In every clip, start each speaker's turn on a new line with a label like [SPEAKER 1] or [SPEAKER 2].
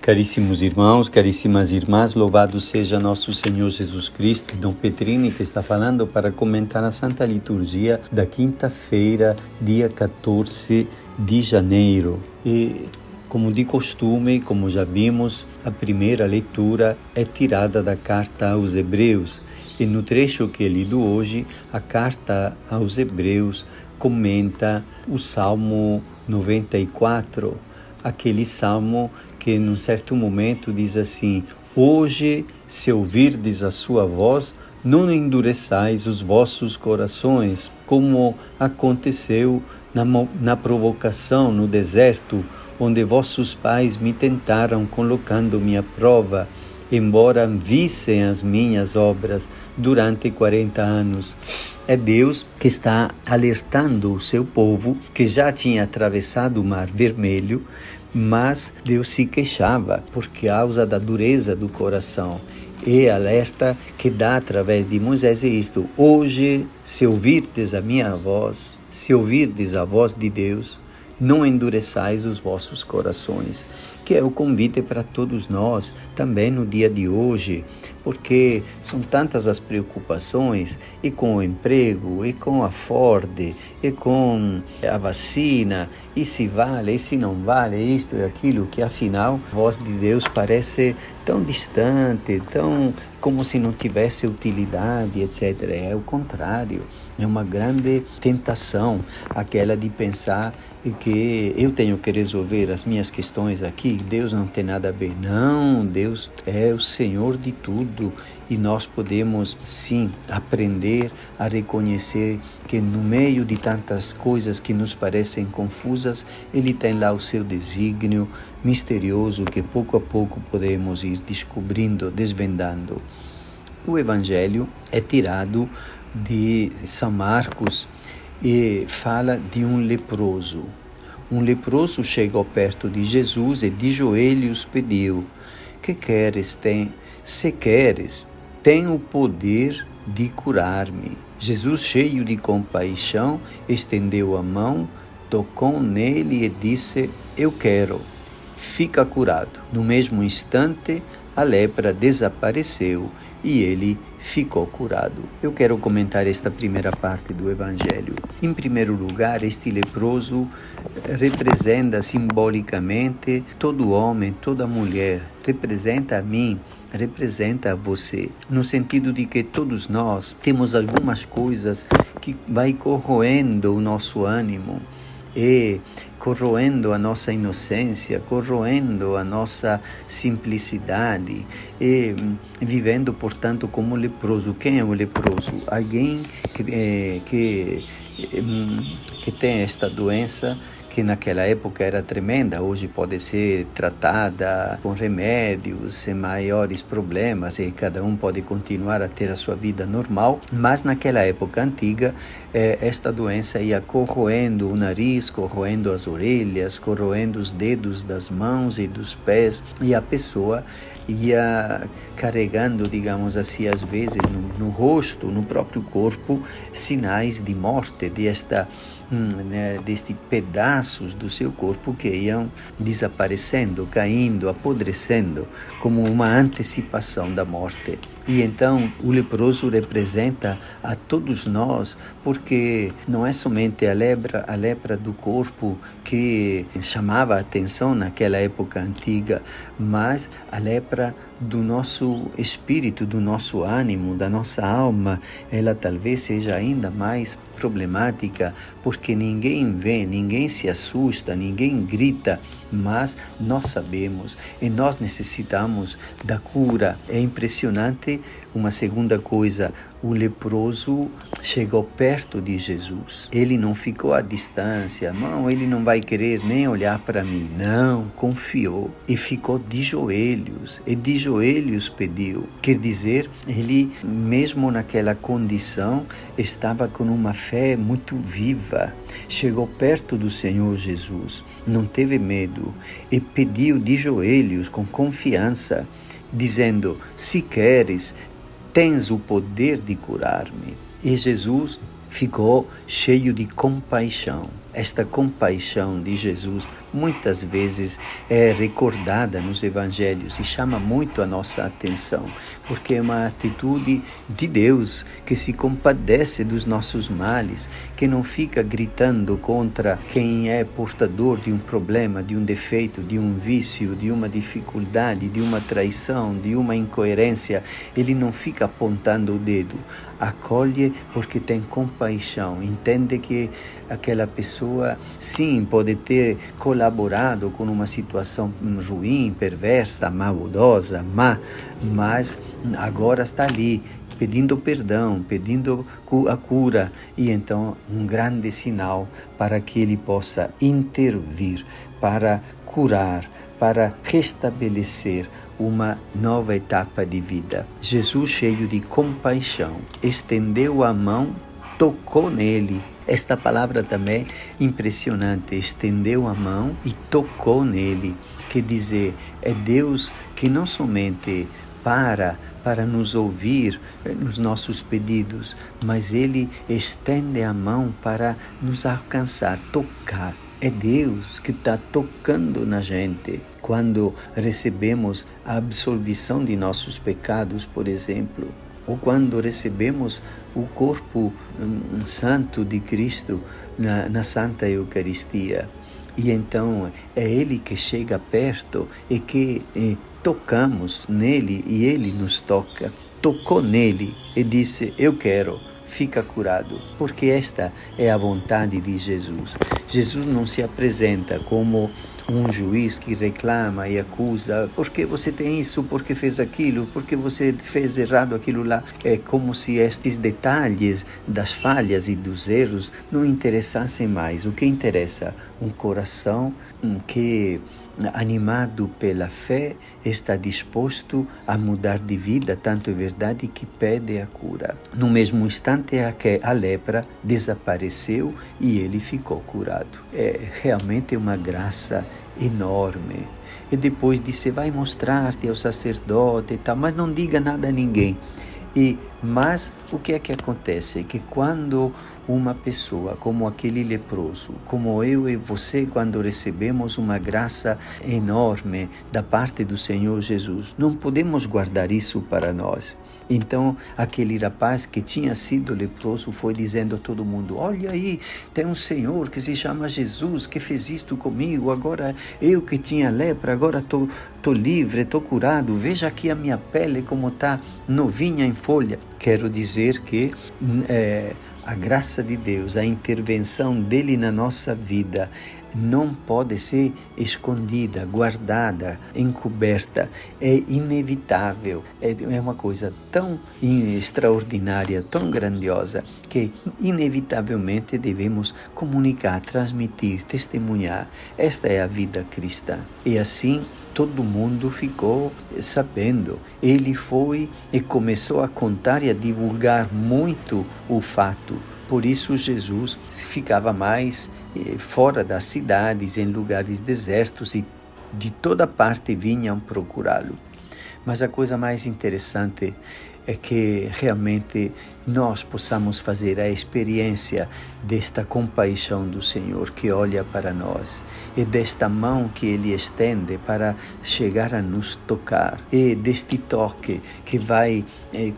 [SPEAKER 1] Caríssimos irmãos, caríssimas irmãs, louvado seja nosso Senhor Jesus Cristo. Dom Petrini que está falando para comentar a Santa Liturgia da quinta-feira, dia 14 de janeiro. E, como de costume, como já vimos, a primeira leitura é tirada da carta aos Hebreus. E no trecho que é lido hoje, a carta aos Hebreus comenta o Salmo 94, aquele salmo que num certo momento diz assim: hoje, se ouvirdes a sua voz, não endureçais os vossos corações, como aconteceu na provocação no deserto, onde vossos pais me tentaram colocando-me à prova, embora vissem as minhas obras durante 40 anos. É Deus que está alertando o seu povo, que já tinha atravessado o Mar Vermelho, mas Deus se queixava por causa da dureza do coração. E alerta que dá através de Moisés é isto: hoje, se ouvirdes a minha voz, se ouvirdes a voz de Deus, não endureçais os vossos corações. Que é o convite para todos nós, também no dia de hoje, porque são tantas as preocupações, e com o emprego, e com a Ford, e com a vacina, e se vale, e se não vale, isto e aquilo, que afinal a voz de Deus parece tão distante, tão como se não tivesse utilidade, etc. É o contrário, é uma grande tentação, aquela de pensar que eu tenho que resolver as minhas questões aqui, Deus não tem nada a ver. Não, Deus é o Senhor de tudo e nós podemos sim aprender a reconhecer que no meio de tantas coisas que nos parecem confusas, Ele tem lá o seu desígnio misterioso que pouco a pouco podemos ir descobrindo, desvendando. O Evangelho é tirado de São Marcos e fala de um leproso. Um leproso chegou perto de Jesus e de joelhos pediu: que queres? Se queres, tem o poder de curar-me. Jesus, cheio de compaixão, estendeu a mão, tocou nele e disse: eu quero, fica curado. No mesmo instante, a lepra desapareceu e ele ficou curado. Eu quero comentar esta primeira parte do Evangelho. Em primeiro lugar, este leproso representa simbolicamente todo homem, toda mulher, representa a mim, representa a você, no sentido de que todos nós temos algumas coisas que vai corroendo o nosso ânimo e corroendo a nossa inocência, corroendo a nossa simplicidade e vivendo, portanto, como leproso. Quem é o leproso? Alguém que tem esta doença que naquela época era tremenda, hoje pode ser tratada com remédios, sem maiores problemas, e cada um pode continuar a ter a sua vida normal, mas naquela época antiga, esta doença ia corroendo o nariz, corroendo as orelhas, corroendo os dedos das mãos e dos pés, e a pessoa ia carregando, digamos assim, às vezes no rosto, no próprio corpo, sinais de morte, deste pedaços do seu corpo que iam desaparecendo, caindo, apodrecendo, como uma antecipação da morte. E então o leproso representa a todos nós, porque não é somente a lepra do corpo que chamava a atenção naquela época antiga, mas a lepra do nosso espírito, do nosso ânimo, da nossa alma. Ela talvez seja ainda mais problemática, porque ninguém vê, ninguém se assusta, ninguém grita, mas nós sabemos e nós necessitamos da cura. É impressionante. Uma segunda coisa, o leproso chegou perto de Jesus. Ele não ficou à distância. Não, ele não vai querer nem olhar para mim. Não, confiou e ficou de joelhos. E de joelhos pediu. Quer dizer, ele mesmo naquela condição estava com uma fé muito viva. Chegou perto do Senhor Jesus, não teve medo e pediu de joelhos com confiança, dizendo: se queres, tens o poder de curar-me. E Jesus ficou cheio de compaixão. esta compaixão de Jesus muitas vezes é recordada nos evangelhos e chama muito a nossa atenção, porque é uma atitude de Deus que se compadece dos nossos males, que não fica gritando contra quem é portador de um problema, de um defeito, de um vício, de uma dificuldade, de uma traição, de uma incoerência. Ele não fica apontando o dedo, acolhe porque tem compaixão, entende que aquela pessoa sim pode ter colaborado com uma situação ruim, perversa, maldosa, mas agora está ali pedindo perdão, pedindo a cura, e então um grande sinal para que ele possa intervir, para curar, para restabelecer uma nova etapa de vida. Jesus, cheio de compaixão, estendeu a mão, tocou nele. Esta palavra também é impressionante, estendeu a mão e tocou nele. Quer dizer, é Deus que não somente para nos ouvir nos nossos pedidos, mas Ele estende a mão para nos alcançar, tocar. É Deus que está tocando na gente. Quando recebemos a absolvição de nossos pecados, por exemplo, ou quando recebemos o corpo santo de Cristo na Santa Eucaristia. E então é Ele que chega perto e que tocamos nele e Ele nos toca. Tocou nele e disse: eu quero, fica curado, porque esta é a vontade de Jesus. Jesus não se apresenta como um juiz que reclama e acusa, porque você tem isso, porque fez aquilo, porque você fez errado aquilo lá. É como se estes detalhes das falhas e dos erros não interessassem mais. O que interessa? Um coração que, animado pela fé, está disposto a mudar de vida, tanto é verdade que pede a cura. No mesmo instante a lepra desapareceu e ele ficou curado. É realmente uma graça enorme. E depois disse: vai mostrar-te ao sacerdote e tal, mas não diga nada a ninguém. Mas o que é que acontece? Que quando uma pessoa como aquele leproso, como eu e você, quando recebemos uma graça enorme da parte do Senhor Jesus, não podemos guardar isso para nós. Então, aquele rapaz que tinha sido leproso foi dizendo a todo mundo: olha aí, tem um Senhor que se chama Jesus, que fez isto comigo, agora eu que tinha lepra, agora estou livre, estou curado, veja aqui a minha pele como está novinha em folha. Quero dizer que a graça de Deus, a intervenção dele na nossa vida não pode ser escondida, guardada, encoberta. É inevitável. É uma coisa tão extraordinária, tão grandiosa, que inevitavelmente devemos comunicar, transmitir, testemunhar. Esta é a vida cristã. E assim todo mundo ficou sabendo. Ele foi e começou a contar e a divulgar muito o fato. Por isso Jesus ficava mais fora das cidades, em lugares desertos, e de toda parte vinham procurá-lo. Mas a coisa mais interessante é que realmente nós possamos fazer a experiência desta compaixão do Senhor que olha para nós, e desta mão que Ele estende para chegar a nos tocar, e deste toque que vai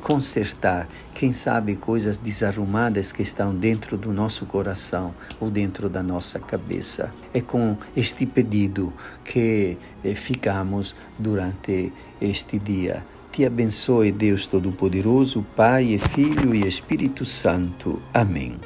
[SPEAKER 1] consertar, quem sabe, coisas desarrumadas que estão dentro do nosso coração ou dentro da nossa cabeça. É com este pedido que ficamos durante este dia. Te abençoe Deus Todo-Poderoso, Pai e Filho e Espírito Santo. Amém.